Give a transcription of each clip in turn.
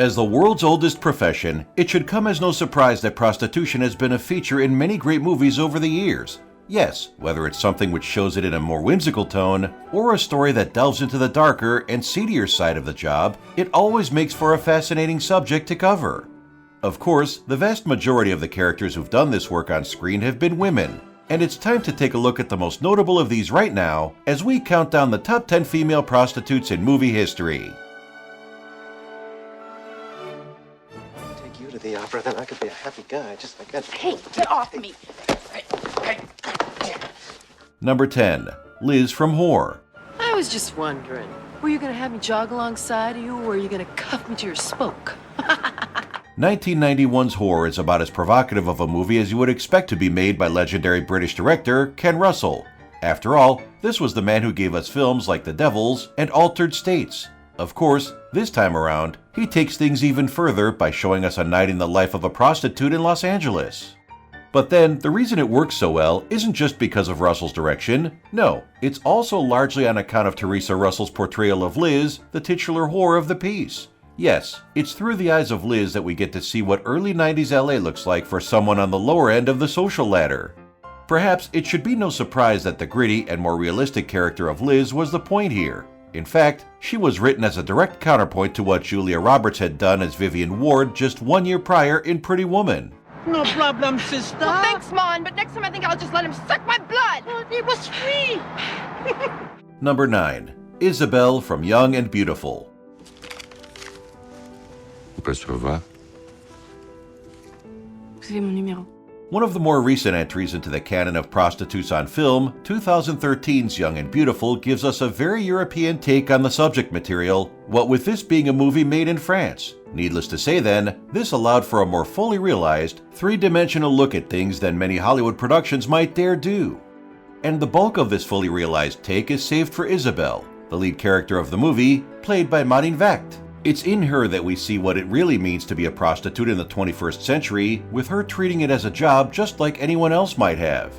As the world's oldest profession, it should come as no surprise that prostitution has been a feature in many great movies over the years. Yes, whether it's something which shows it in a more whimsical tone, or a story that delves into the darker and seedier side of the job, it always makes for a fascinating subject to cover. Of course, the vast majority of the characters who've done this work on screen have been women, and it's time to take a look at the most notable of these right now as we count down the top 10 female prostitutes in movie history. To the opera, then I could be a happy guy, just like that. Hey, get off me! Number 10. Liz from Whore. I was just wondering, were you gonna have me jog alongside of you, or were you gonna cuff me to your spoke? 1991's Whore is about as provocative of a movie as you would expect to be made by legendary British director Ken Russell. After all, this was the man who gave us films like The Devils and Altered States. Of course, this time around, he takes things even further by showing us a night in the life of a prostitute in Los Angeles. But then, the reason it works so well isn't just because of Russell's direction. No, it's also largely on account of Teresa Russell's portrayal of Liz, the titular whore of the piece. Yes, it's through the eyes of Liz that we get to see what early 90s LA looks like for someone on the lower end of the social ladder. Perhaps it should be no surprise that the gritty and more realistic character of Liz was the point here. In fact, she was written as a direct counterpoint to what Julia Roberts had done as Vivian Ward just 1 year prior in Pretty Woman. No problem, sister. Well, thanks, Mon, but next time I think I'll just let him suck my blood! Oh, it was free! Number 9. Isabelle from Young and Beautiful. On peut se revoir? Vous avez mon numéro. One of the more recent entries into the canon of prostitutes on film, 2013's Young and Beautiful gives us a very European take on the subject material, what with this being a movie made in France. Needless to say then, this allowed for a more fully realized, three-dimensional look at things than many Hollywood productions might dare do. And the bulk of this fully realized take is saved for Isabelle, the lead character of the movie, played by Marine Vecht. It's in her that we see what it really means to be a prostitute in the 21st century, with her treating it as a job just like anyone else might have.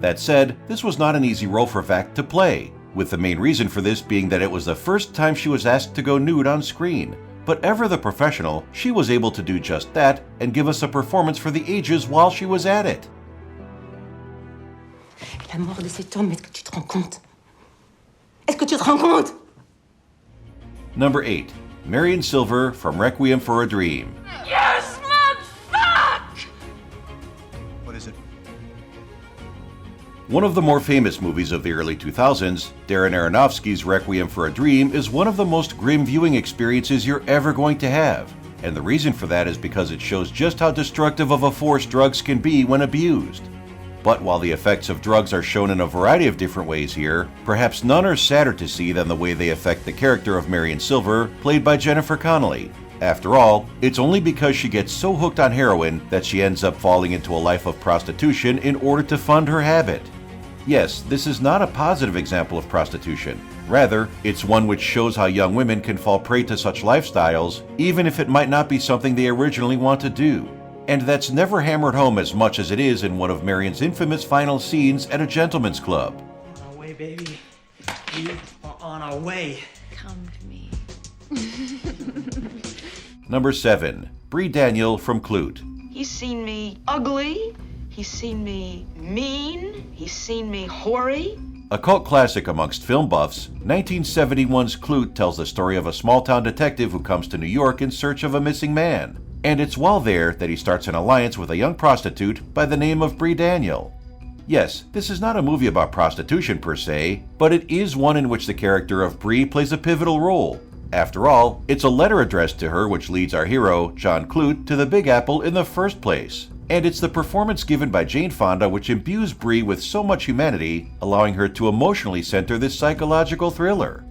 That said, this was not an easy role for Vecht to play, with the main reason for this being that it was the first time she was asked to go nude on screen. But ever the professional, she was able to do just that and give us a performance for the ages while she was at it. La mort de cet homme, est-ce que tu te rends compte? Est-ce que tu te rends compte? Number 8. Marion Silver from Requiem for a Dream. Yes, motherfuck! What is it? One of the more famous movies of the early 2000s, Darren Aronofsky's Requiem for a Dream is one of the most grim viewing experiences you're ever going to have. And the reason for that is because it shows just how destructive of a force drugs can be when abused. But while the effects of drugs are shown in a variety of different ways here, perhaps none are sadder to see than the way they affect the character of Marion Silver, played by Jennifer Connelly. After all, it's only because she gets so hooked on heroin that she ends up falling into a life of prostitution in order to fund her habit. Yes, this is not a positive example of prostitution. Rather, it's one which shows how young women can fall prey to such lifestyles, even if it might not be something they originally want to do. And that's never hammered home as much as it is in one of Marion's infamous final scenes at a gentleman's club. On our way, baby. We are on our way. Come to me. Number 7. Brie Daniel from Clute. He's seen me ugly, he's seen me mean, he's seen me hoary. A cult classic amongst film buffs, 1971's Clute tells the story of a small-town detective who comes to New York in search of a missing man. And it's while there that he starts an alliance with a young prostitute by the name of Brie Daniel. Yes, this is not a movie about prostitution per se, but it is one in which the character of Brie plays a pivotal role. After all, it's a letter addressed to her which leads our hero, John Clute, to the Big Apple in the first place. And it's the performance given by Jane Fonda which imbues Brie with so much humanity, allowing her to emotionally center this psychological thriller.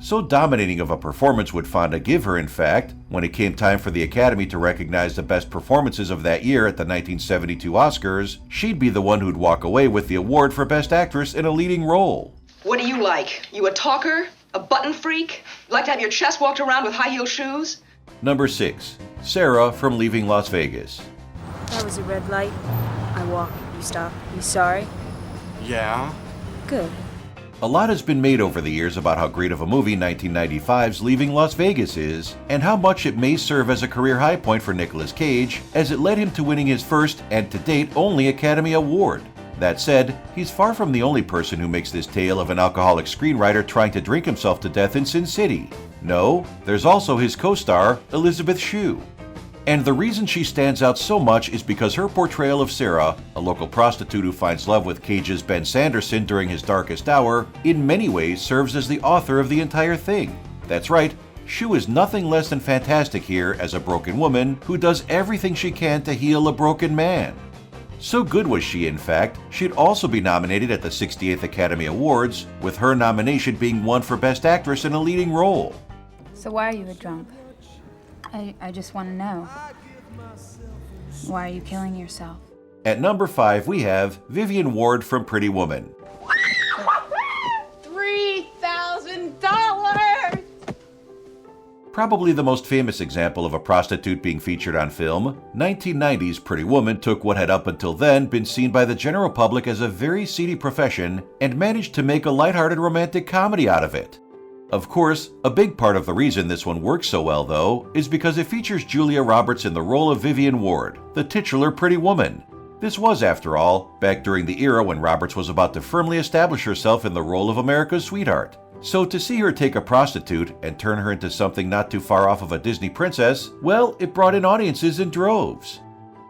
So dominating of a performance would Fonda give her, in fact, when it came time for the Academy to recognize the best performances of that year at the 1972 Oscars, she'd be the one who'd walk away with the award for Best Actress in a leading role. What do you like? You a talker? A button freak? Like to have your chest walked around with high-heel shoes? Number 6. Sarah from Leaving Las Vegas. That was a red light. I walk. You stop. You sorry? Yeah. Good. A lot has been made over the years about how great of a movie 1995's Leaving Las Vegas is, and how much it may serve as a career high point for Nicolas Cage, as it led him to winning his first, and to date only, Academy Award. That said, he's far from the only person who makes this tale of an alcoholic screenwriter trying to drink himself to death in Sin City. No, there's also his co-star, Elizabeth Shue. And the reason she stands out so much is because her portrayal of Sarah, a local prostitute who finds love with Cage's Ben Sanderson during his darkest hour, in many ways serves as the author of the entire thing. That's right, Shue is nothing less than fantastic here as a broken woman who does everything she can to heal a broken man. So good was she, in fact, she'd also be nominated at the 68th Academy Awards, with her nomination being won for Best Actress in a Leading Role. So why are you a drunk? I just want to know. Why are you killing yourself? At number 5, we have Vivian Ward from Pretty Woman. $3,000! Probably the most famous example of a prostitute being featured on film, 1990's Pretty Woman took what had up until then been seen by the general public as a very seedy profession and managed to make a lighthearted romantic comedy out of it. Of course, a big part of the reason this one works so well, though, is because it features Julia Roberts in the role of Vivian Ward, the titular Pretty Woman. This was, after all, back during the era when Roberts was about to firmly establish herself in the role of America's sweetheart. So to see her take a prostitute and turn her into something not too far off of a Disney princess, well, it brought in audiences in droves.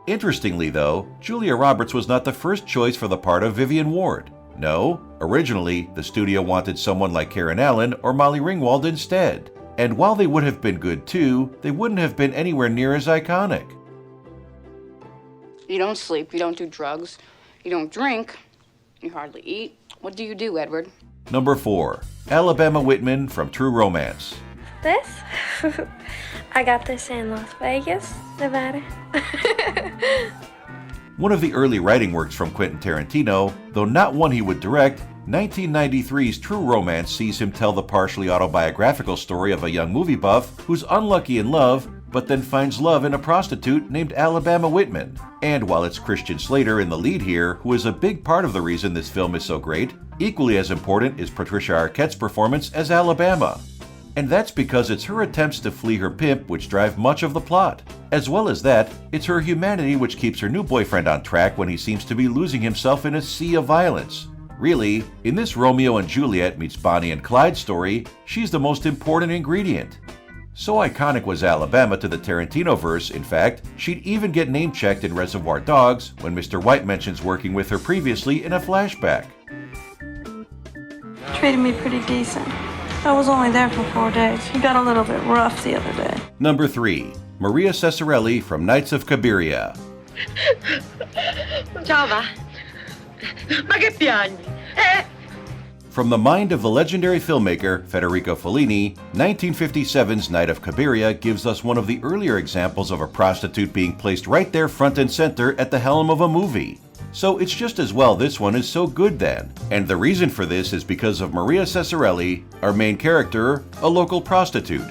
Interestingly, though, Julia Roberts was not the first choice for the part of Vivian Ward. No, originally, the studio wanted someone like Karen Allen or Molly Ringwald instead. And while they would have been good too, they wouldn't have been anywhere near as iconic. You don't sleep, you don't do drugs, you don't drink, you hardly eat. What do you do, Edward? Number 4. Alabama Whitman from True Romance. This? I got this in Las Vegas, Nevada. One of the early writing works from Quentin Tarantino, though not one he would direct, 1993's True Romance sees him tell the partially autobiographical story of a young movie buff who's unlucky in love, but then finds love in a prostitute named Alabama Whitman. And while it's Christian Slater in the lead here, who is a big part of the reason this film is so great, equally as important is Patricia Arquette's performance as Alabama. And that's because it's her attempts to flee her pimp which drive much of the plot. As well as that, it's her humanity which keeps her new boyfriend on track when he seems to be losing himself in a sea of violence. Really, in this Romeo and Juliet meets Bonnie and Clyde story, she's the most important ingredient. So iconic was Alabama to the Tarantino-verse, in fact, she'd even get name-checked in Reservoir Dogs when Mr. White mentions working with her previously in a flashback. Treated me pretty decent. I was only there for 4 days. He got a little bit rough the other day. Number 3. Maria Cesarelli from Knights of Cabiria. Ciao, va. Ma che piagni? From the mind of the legendary filmmaker Federico Fellini, 1957's Night of Cabiria gives us one of the earlier examples of a prostitute being placed right there front and center at the helm of a movie. So it's just as well this one is so good then. And the reason for this is because of Maria Cesarelli, our main character, a local prostitute.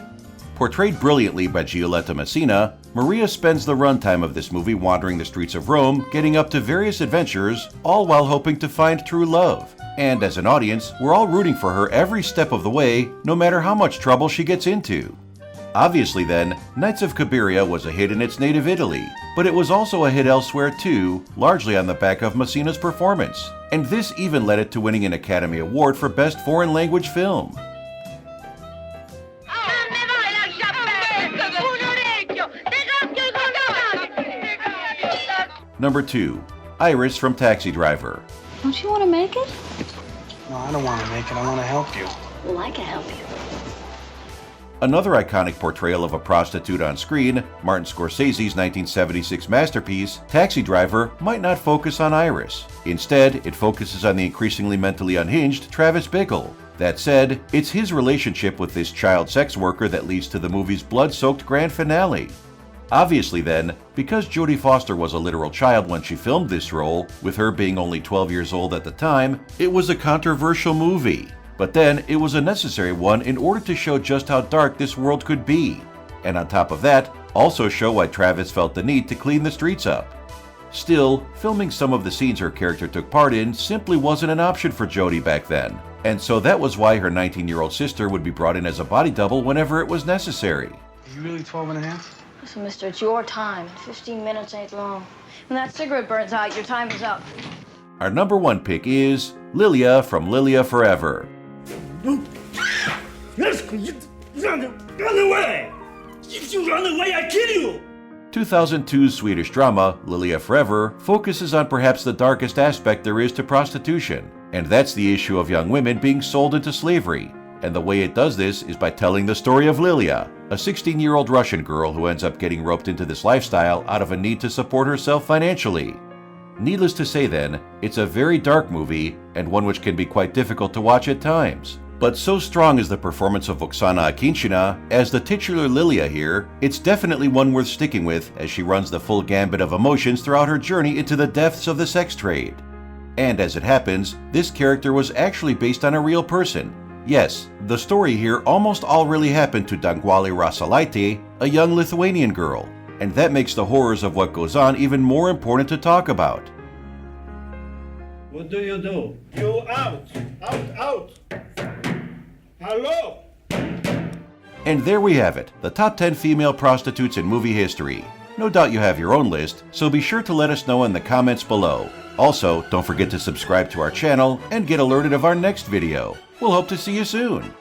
Portrayed brilliantly by Giulietta Messina, Maria spends the runtime of this movie wandering the streets of Rome, getting up to various adventures, all while hoping to find true love. And as an audience, we're all rooting for her every step of the way, no matter how much trouble she gets into. Obviously then, Knights of Cabiria was a hit in its native Italy, but it was also a hit elsewhere too, largely on the back of Messina's performance. And this even led it to winning an Academy Award for Best Foreign Language Film. Number 2. Iris from Taxi Driver. Don't you want to make it? No, I don't want to make it. I want to help you. Well, I can help you. Another iconic portrayal of a prostitute on screen, Martin Scorsese's 1976 masterpiece, Taxi Driver, might not focus on Iris. Instead, it focuses on the increasingly mentally unhinged Travis Bickle. That said, it's his relationship with this child sex worker that leads to the movie's blood-soaked grand finale. Obviously then, because Jodie Foster was a literal child when she filmed this role, with her being only 12 years old at the time, it was a controversial movie. But then, it was a necessary one in order to show just how dark this world could be. And on top of that, also show why Travis felt the need to clean the streets up. Still, filming some of the scenes her character took part in simply wasn't an option for Jodie back then, and so that was why her 19-year-old sister would be brought in as a body double whenever it was necessary. Are you really 12 and a half? Listen, mister, it's your time. 15 minutes ain't long. When that cigarette burns out, your time is up. Our number 1 pick is Lilia from Lilia Forever. Run away! If you run away, I kill you! 2002's Swedish drama, Lilia Forever, focuses on perhaps the darkest aspect there is to prostitution, and that's the issue of young women being sold into slavery. And the way it does this is by telling the story of Lilia, a 16-year-old Russian girl who ends up getting roped into this lifestyle out of a need to support herself financially. Needless to say then, it's a very dark movie, and one which can be quite difficult to watch at times. But so strong is the performance of Oksana Akinchina as the titular Lilia here, it's definitely one worth sticking with as she runs the full gambit of emotions throughout her journey into the depths of the sex trade. And as it happens, this character was actually based on a real person. Yes, the story here almost all really happened to Danguolė Rasalaitė, a young Lithuanian girl, and that makes the horrors of what goes on even more important to talk about. What do? You out! Out! Hello! And there we have it, the top 10 female prostitutes in movie history. No doubt you have your own list, so be sure to let us know in the comments below. Also, don't forget to subscribe to our channel and get alerted of our next video. We'll hope to see you soon.